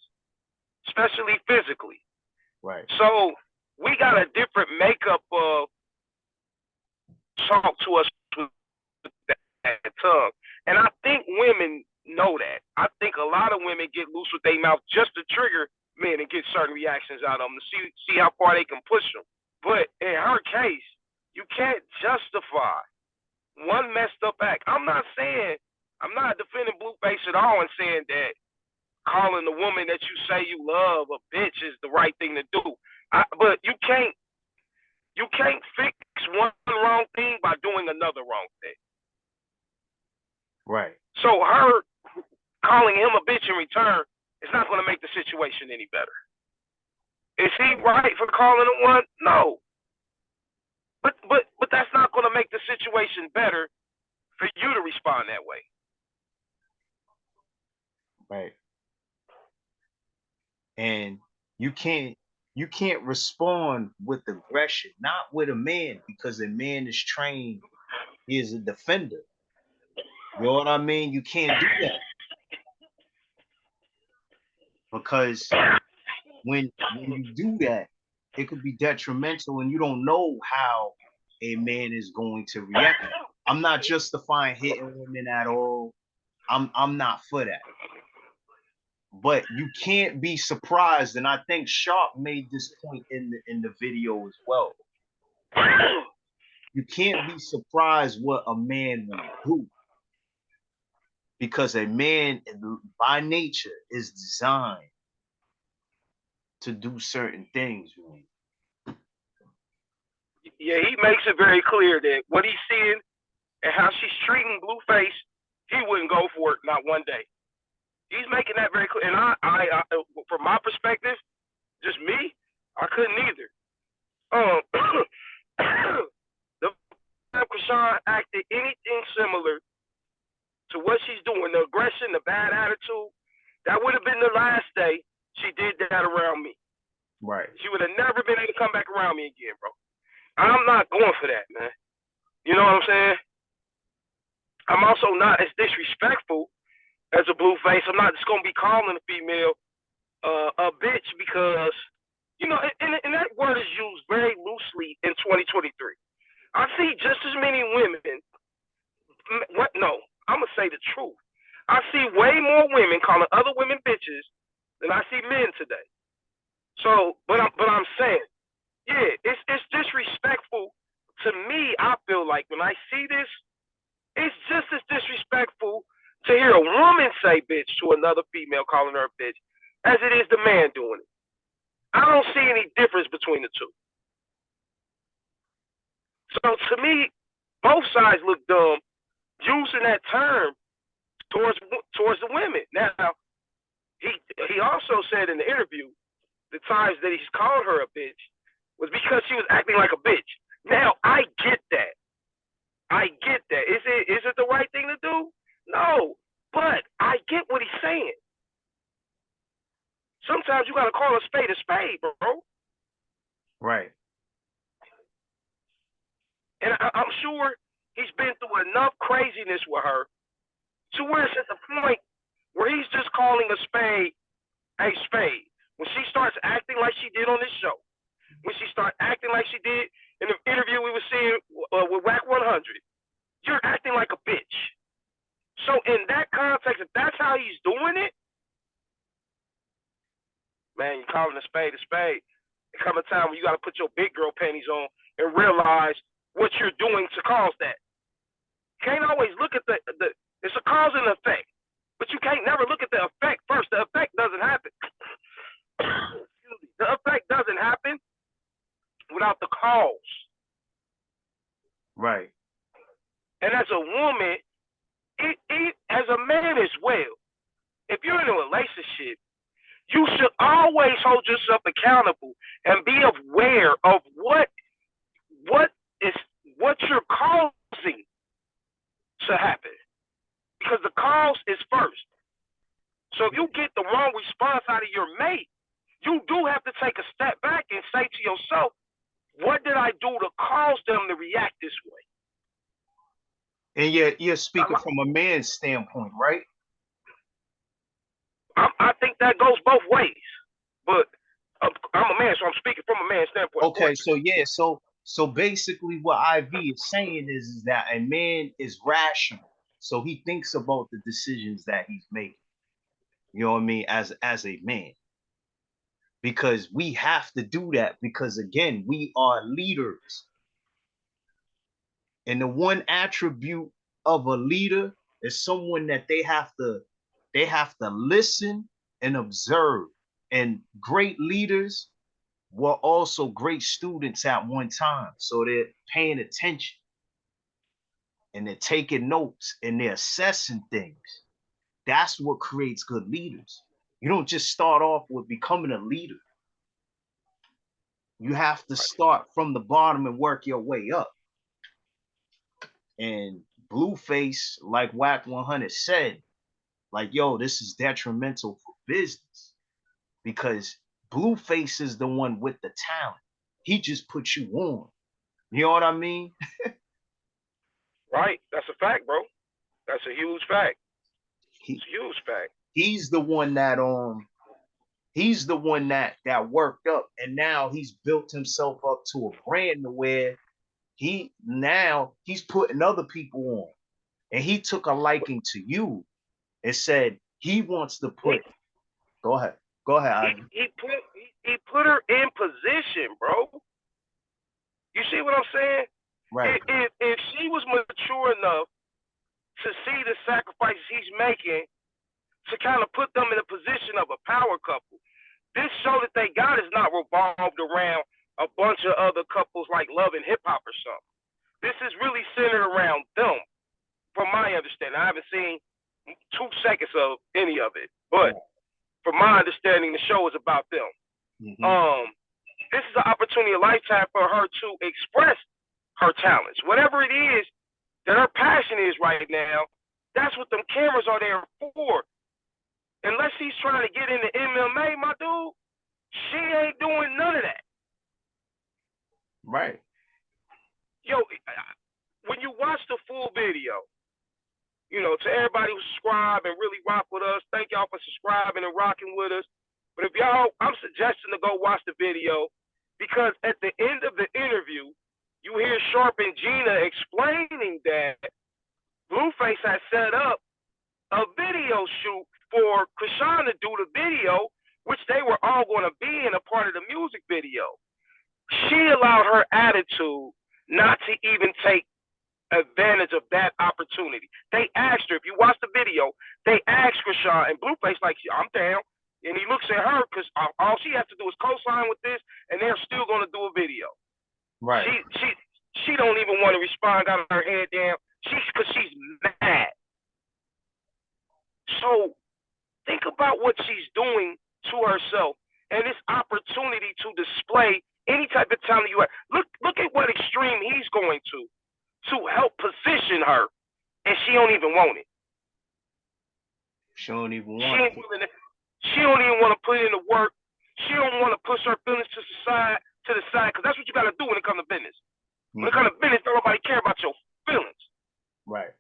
[SPEAKER 2] especially physically.
[SPEAKER 1] Right.
[SPEAKER 2] So we got a different makeup of talk to us with that tongue. And I think women know that. I think a lot of women get loose with their mouth just to trigger men and get certain reactions out of them to see how far they can push them. But in her case, you can't justify one messed up act. I'm not defending BlueFace at all and saying that calling the woman that you say you love a bitch is the right thing to do. But you can't fix one wrong thing by doing another wrong thing.
[SPEAKER 1] Right.
[SPEAKER 2] So her calling him a bitch in return is not going to make the situation any better. Is he right for calling him one? No. But that's not going to make the situation better for you to respond that way.
[SPEAKER 1] Right. And you can't respond with aggression, not with a man, because a man is trained, he is a defender. You know what I mean? You can't do that. Because when you do that, it could be detrimental and you don't know how a man is going to react. I'm not justifying hitting women at all. I'm not for that. But you can't be surprised, and I think Sharp made this point in the video as well. you can't be surprised what a man will do, because a man by nature is designed to do certain things, man.
[SPEAKER 2] Yeah, he makes it very clear that what he's seeing and how she's treating BlueFace, he wouldn't go for it not one day. He's making that very clear. And I from my perspective, just me, I couldn't either. The Chrisean acted anything similar to what she's doing, the aggression, the bad attitude, that would have been the last day she did that around me.
[SPEAKER 1] Right.
[SPEAKER 2] She would have never been able to come back around me again, bro. I'm not going for that, man. You know what I'm saying? I'm also not as disrespectful as a BlueFace. I'm not just going to be calling a female a bitch because, you know, and that word is used very loosely in 2023. I see just as many women. No, I'm gonna say the truth. I see way more women calling other women bitches than I see men today. So, but I'm saying, yeah, it's disrespectful to me. I feel like when I see this, it's just as disrespectful to hear a woman say bitch to another female calling her a bitch as it is the man doing it. I don't see any difference between the two. So to me, both sides look dumb using that term towards the women. Now, he also said in the interview the times that he's called her a bitch was because she was acting like a bitch. Now, I get that. Is it the right thing to do? No, but I get what he's saying. Sometimes you gotta call a spade, bro.
[SPEAKER 1] Right.
[SPEAKER 2] And I'm sure he's been through enough craziness with her to where it's at the point where he's just calling a spade a spade. When she starts acting like she did on this show, when she starts acting like she did in the interview we were seeing with Whack 100, you're acting like a bitch. So in that context, if that's how he's doing it, man, you're calling a spade a spade. There come a time when you got to put your big girl panties on and realize what you're doing to cause that. You can't always look at the it's a cause and effect, but you can't never look at the effect first. The effect doesn't happen. The effect doesn't happen without the cause.
[SPEAKER 1] Right.
[SPEAKER 2] And as a woman, as a man as well, if you're in a relationship, you should always hold yourself accountable and be aware of what you're causing to happen. Because the cause is first. So if you get the wrong response out of your mate, you do have to take a step back and say to yourself, what did I do to cause them to react this way?
[SPEAKER 1] And you're speaking from a man's standpoint, right?
[SPEAKER 2] I think that goes both ways. But I'm a man, so I'm speaking from a man's standpoint.
[SPEAKER 1] Okay, so basically what IV is saying is that a man is rational. So he thinks about the decisions that he's making. You know what I mean? As a man. Because we have to do that because again, we are leaders. And the one attribute of a leader is someone that they have to listen and observe. And great leaders were also great students at one time. So they're paying attention and they're taking notes and they're assessing things. That's what creates good leaders. You don't just start off with becoming a leader. You have to start from the bottom and work your way up. And BlueFace, like Whack 100 said, like, yo, this is detrimental for business because BlueFace is the one with the talent. He just put you on. You know what I mean?
[SPEAKER 2] Right. That's a fact, bro. That's a huge fact. It's a huge fact.
[SPEAKER 1] He's the one that worked up, and now he's built himself up to a brand where he's putting other people on. And he took a liking to you and said he wants to put. Go ahead.
[SPEAKER 2] He put her in position, bro. You see what I'm saying?
[SPEAKER 1] Right.
[SPEAKER 2] If she was mature enough to see the sacrifices he's making to kind of put them in a position of a power couple, this show that they got is not revolved around a bunch of other couples like Love and Hip Hop or something. This is really centered around them, from my understanding. I haven't seen 2 seconds of any of it, but from my understanding, the show is about them.
[SPEAKER 1] Mm-hmm.
[SPEAKER 2] This is an opportunity, a lifetime for her to express her talents, whatever it is that her passion is right now. That's what them cameras are there for. Unless he's trying to get into MMA, my dude, she ain't doing none of that.
[SPEAKER 1] Right.
[SPEAKER 2] Yo, when you watch the full video, you know, to everybody who subscribe and really rock with us, thank y'all for subscribing and rocking with us. But if y'all, I'm suggesting to go watch the video because at the end of the interview, you hear Sharp and Gina explaining that BlueFace has set up a video shoot for Chrisean to do the video, which they were all going to be in a part of the music video. She allowed her attitude not to even take advantage of that opportunity. They asked her, if you watch the video, they asked Chrisean, and BlueFace like, I'm down. And he looks at her because all she has to do is co-sign with this, and they're still going to do a video.
[SPEAKER 1] Right.
[SPEAKER 2] She don't even want to respond, got her head down. Because she's mad. So think about what she's doing to herself and this opportunity to display any type of talent you have. Look at what extreme he's going to help position her, and she don't even want it.
[SPEAKER 1] She don't even want it.
[SPEAKER 2] She don't even want to put in the work. She don't want to push her feelings to the side, because that's what you got to do when it comes to business. When it comes to business, don't nobody care about your feelings.
[SPEAKER 1] Right.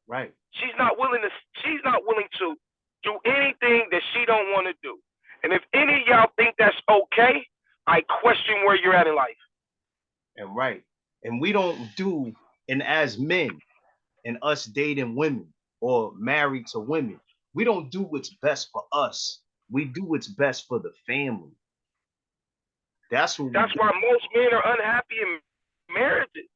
[SPEAKER 1] Right.
[SPEAKER 2] She's not willing to do anything that she don't want to do. And if any of y'all think that's okay, I question where you're at in life.
[SPEAKER 1] And right. And we don't do, and as men and us dating women or married to women, we don't do what's best for us. We do what's best for the family. That's why
[SPEAKER 2] most men are unhappy in marriages.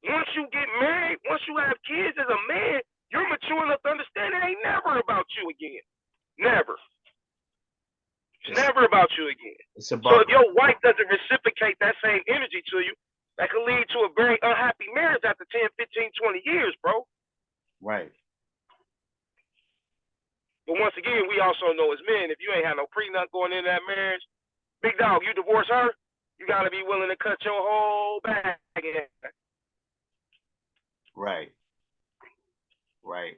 [SPEAKER 2] Once you get married, once you have kids as a man, you're mature enough to understand it ain't never about you again. Never. It's never about you again.
[SPEAKER 1] It's about,
[SPEAKER 2] so if your wife doesn't reciprocate that same energy to you, that could lead to a very unhappy marriage after 10, 15, 20 years, bro.
[SPEAKER 1] Right.
[SPEAKER 2] But once again, we also know as men, if you ain't had no prenup going into that marriage, big dog, you divorce her, you got to be willing to cut your whole bag in.
[SPEAKER 1] Right. Right.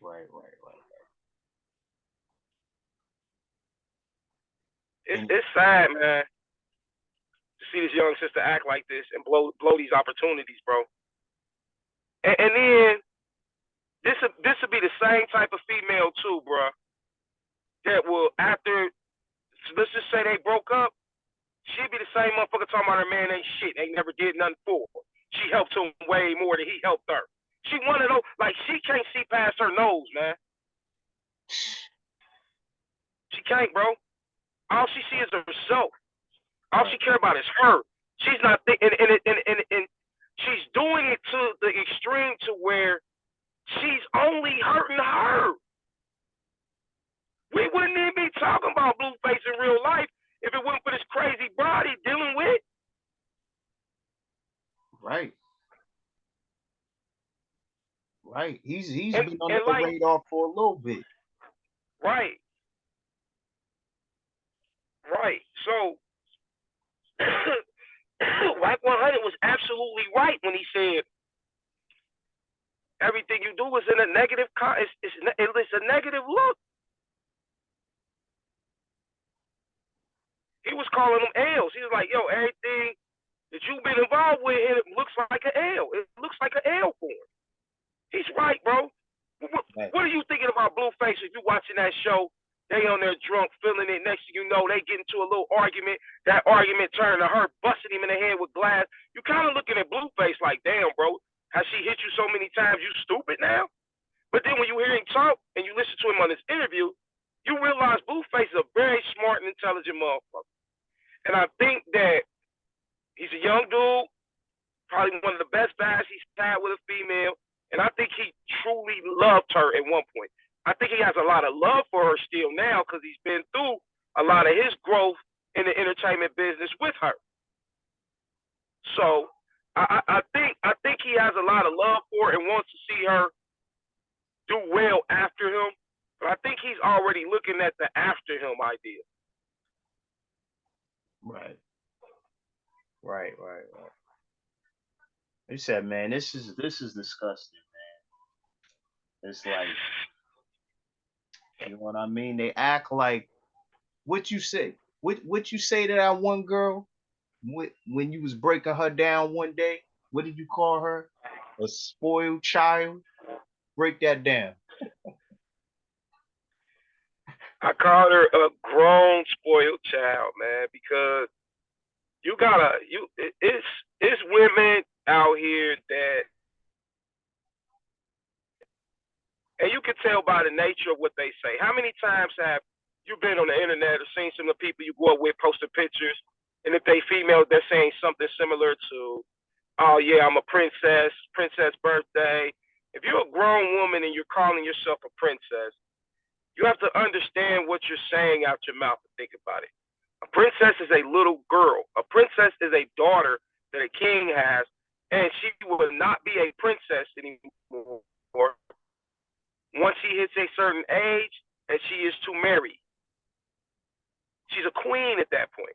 [SPEAKER 2] It's sad, man, to see this young sister act like this and blow these opportunities, bro. And then this will be the same type of female too, bro. That will, after, let's just say they broke up, she'd be the same motherfucker talking about her man ain't shit, ain't never did nothing for her. She helped him way more than he helped her. She one of those, like, she can't see past her nose, man. She can't, bro. All she sees is herself. All she care about is her. She's not thinking, and she's doing it to the extreme to where she's only hurting her. We wouldn't even be talking about BlueFace in real life if it wasn't for this crazy body dealing with.
[SPEAKER 1] Right. Right. He's been on the radar for a little bit.
[SPEAKER 2] Right. Right. So Wack 100 was absolutely right when he said everything you do is in a negative it's a negative look. He was calling them L's. He was like, yo, everything that you've been involved with, it looks like an L. It looks like an L for him. He's right, bro. What are you thinking about BlueFace if you're watching that show? They on there drunk, feeling it. Next thing you know, they get into a little argument. That argument turned to her busting him in the head with glass. You kind of looking at BlueFace like, damn, bro, has she hit you so many times? You stupid now? But then when you hear him talk and you listen to him on this interview, you realize BlueFace is a very smart and intelligent motherfucker. And I think that He's a young dude, probably one of the best battles he's had with a female, and I think he truly loved her at one point. I think he has a lot of love for her still now because he's been through a lot of his growth in the entertainment business with her. So I think he has a lot of love for her and wants to see her do well after him. But I think he's already looking at the after him idea.
[SPEAKER 1] Right. He said, man, this is disgusting, man. It's like, you know what I mean? They act like what you say. What you say to that one girl when you was breaking her down one day? What did you call her? A spoiled child? Break that down.
[SPEAKER 2] I called her a grown spoiled child, man, because it's women out here that, and you can tell by the nature of what they say. How many times have you been on the internet or seen some of the people you go up with posting pictures, and if they female, they're saying something similar to, "Oh yeah, I'm a princess birthday." If you're a grown woman and you're calling yourself a princess, you have to understand what you're saying out your mouth and think about it. A princess is a little girl. A princess is a daughter that a king has, and she will not be a princess anymore once she hits a certain age and she is to marry. She's a queen at that point.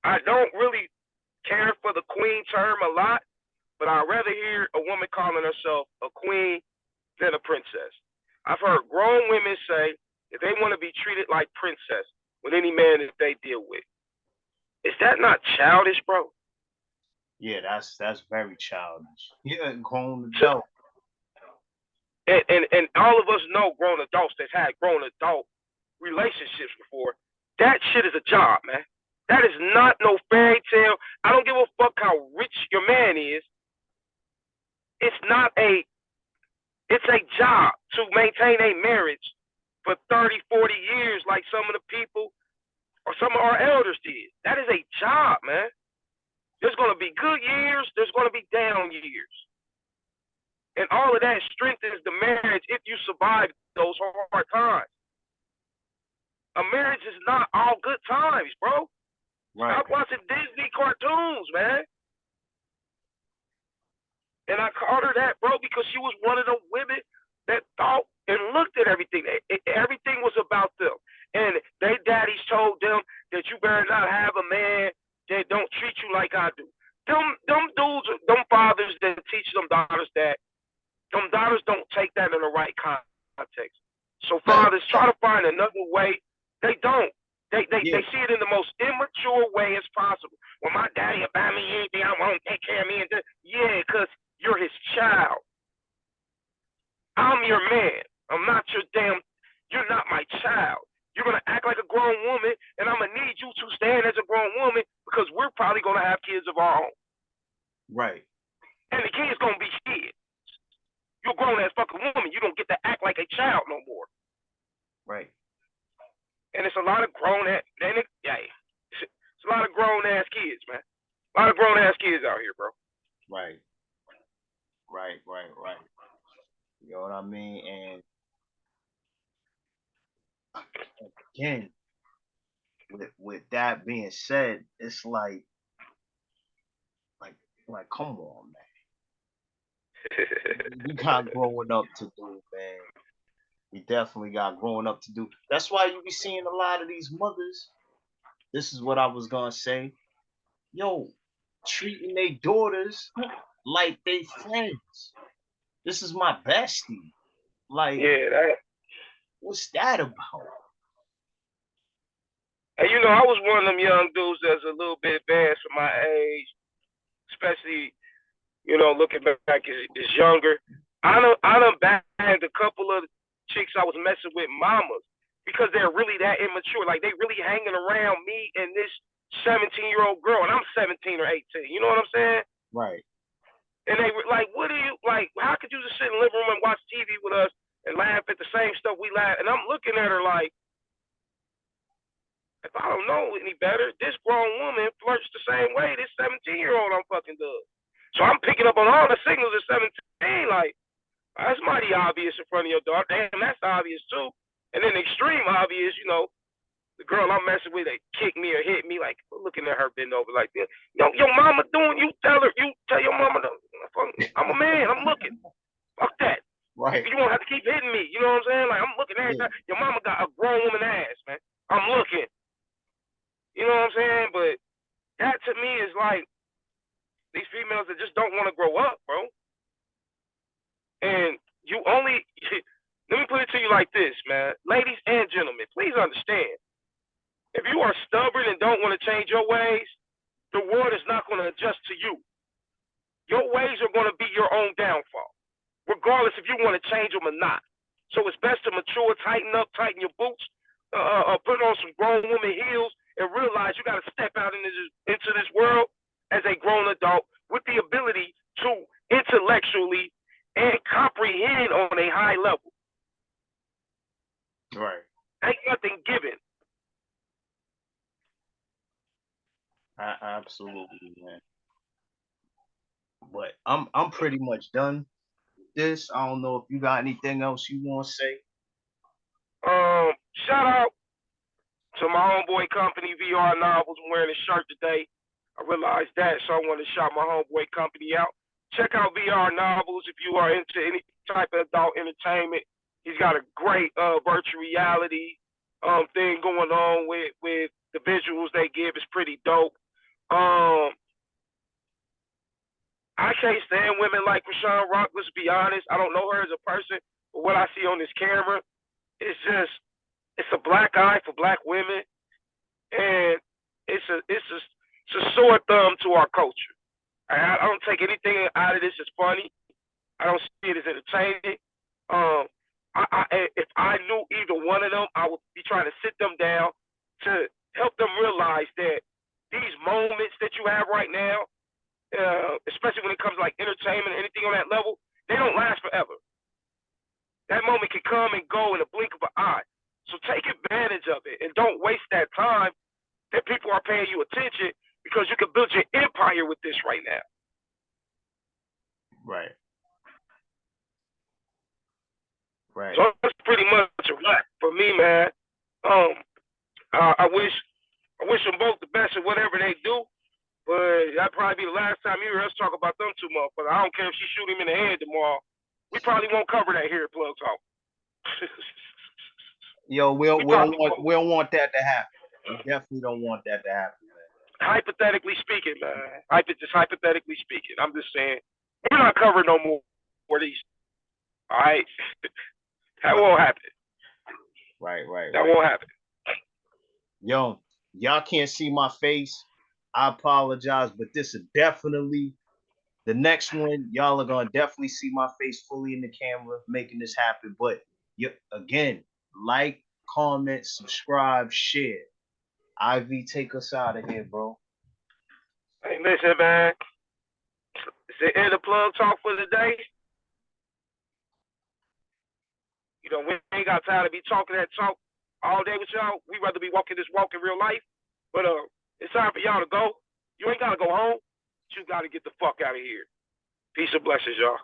[SPEAKER 2] I don't really care for the queen term a lot, but I'd rather hear a woman calling herself a queen than a princess. I've heard grown women say that they want to be treated like princess with any man that they deal with. Is that not childish, bro?
[SPEAKER 1] Yeah, that's very childish. Yeah, grown adult.
[SPEAKER 2] And all of us know grown adults that's had grown adult relationships before. That shit is a job, man. That is not no fairy tale. I don't give a fuck how rich your man is. It's not a It's a job to maintain a marriage for 30, 40 years like some of the people or some of our elders did. That is a job, man. There's going to be good years. There's going to be down years. And all of that strengthens the marriage if you survive those hard times. A marriage is not all good times, bro.
[SPEAKER 1] Right.
[SPEAKER 2] Stop watching Disney cartoons, man. And I called her that, bro, because she was one of the women that thought and looked at everything. Everything was about them. And their daddies told them that you better not have a man that don't treat you like I do. Them dudes, them fathers that teach them daughters that, them daughters don't take that in the right context. So fathers try to find another way. They don't. They see it in the most immature way as possible. Well, my daddy will buy me anything I want, take care of me. Yeah, because you're his child. I'm your man. I'm not your damn, you're not my child. You're going to act like a grown woman, and I'm going to need you to stand as a grown woman because we're probably going to have kids of our own.
[SPEAKER 1] Right.
[SPEAKER 2] And the kids going to be kids. You're a grown-ass fucking woman. You don't get to act like a child no more.
[SPEAKER 1] Right.
[SPEAKER 2] And it's a lot of grown-ass, it's a lot of grown-ass kids, man. A lot of grown-ass kids out here, bro.
[SPEAKER 1] Right. You know what I mean? And again, with that being said, it's like come on, man. We got growing up to do, man. We definitely got growing up to do. That's why you be seeing a lot of these mothers. This is what I was gonna say. Yo, treating their daughters like they friends. This is my bestie. Like,
[SPEAKER 2] yeah,
[SPEAKER 1] what's that about?
[SPEAKER 2] And I was one of them young dudes that's a little bit advanced for my age, especially, looking back as younger. I done bagged a couple of chicks I was messing with mamas because they're really that immature. Like, they really hanging around me and this 17-year-old girl, and I'm 17 or 18. You know what I'm saying?
[SPEAKER 1] Right.
[SPEAKER 2] And they were like, what do you, like, how could you just sit in the living room and watch TV with us and laugh at the same stuff we laugh? And I'm looking at her like, If I don't know any better, this grown woman flirts the same way this 17-year-old I'm fucking does. So I'm picking up on all the signals at 17, like, that's mighty obvious in front of your daughter. Damn, that's obvious too. And then extreme obvious, you know, the girl I'm messing with, they kick me or hit me, like looking at her bend over like this. Yo, your mama doing, you tell your mama, I'm a man, I'm looking. Fuck that.
[SPEAKER 1] Right.
[SPEAKER 2] You won't have to keep hitting me. You know what I'm saying? Like, I'm looking at her. Your mama got a grown woman ass, man. I'm looking. You know what I'm saying? But that to me is like these females that just don't want to grow up, bro. And you only, let me put it to you like this, man. Ladies and gentlemen, please understand. If you are stubborn and don't want to change your ways, the world is not going to adjust to you. Your ways are going to be your own downfall, regardless if you want to change them or not. So it's best to mature, tighten up, tighten your boots, put on some grown woman heels, and realize you got to step out into this world as a grown adult with the ability to intellectually and comprehend on a high level.
[SPEAKER 1] Right.
[SPEAKER 2] Ain't nothing given.
[SPEAKER 1] Absolutely, man. But I'm pretty much done with this. I don't know if you got anything else you want to say.
[SPEAKER 2] Shout out to my homeboy company, VR Novels. I'm wearing a shirt today. I realized that, so I wanted to shout my homeboy company out. Check out VR Novels if you are into any type of adult entertainment. He's got a great virtual reality thing going on with the visuals they give. It's pretty dope. I can't stand women like Chrisean Rock. Let's be honest. I don't know her as a person, but what I see on this camera is just, it's a black eye for black women, and it's a sore thumb to our culture. I don't take anything out of this as funny. I don't see it as entertaining. If I knew either one of them, I would be trying to sit them down to help them realize that these moments that you have right now, especially when it comes to like entertainment, anything on that level, they don't last forever. That moment can come and go in a blink of an eye. So take advantage of it and don't waste that time that people are paying you attention, because you can build your empire with this right now.
[SPEAKER 1] Right. Right.
[SPEAKER 2] So that's pretty much a wrap for me, man. I wish them both the best at whatever they do, but that'd probably be the last time you hear us talk about them two motherfuckers. I don't care if she shoot him in the head tomorrow. We probably won't cover that here at Plug Talk.
[SPEAKER 1] Yo, we don't want that to happen. We definitely don't want that to happen, man.
[SPEAKER 2] Hypothetically speaking, man. Just hypothetically speaking. I'm just saying, we're not covering no more of these. All right? That won't happen.
[SPEAKER 1] Right.
[SPEAKER 2] That won't happen.
[SPEAKER 1] Yo, y'all can't see my face. I apologize, but this is definitely the next one. Y'all are gonna definitely see my face fully in the camera making this happen. But again, like, comment, subscribe, share. Ivy, take us out of here, bro.
[SPEAKER 2] Hey, listen, man. It's the end of Plug Talk for the day. You know, we ain't got time to be talking that talk all day with y'all. We rather be walking this walk in real life. But it's time for y'all to go. You ain't gotta go home. But you gotta get the fuck out of here. Peace and blessings, y'all.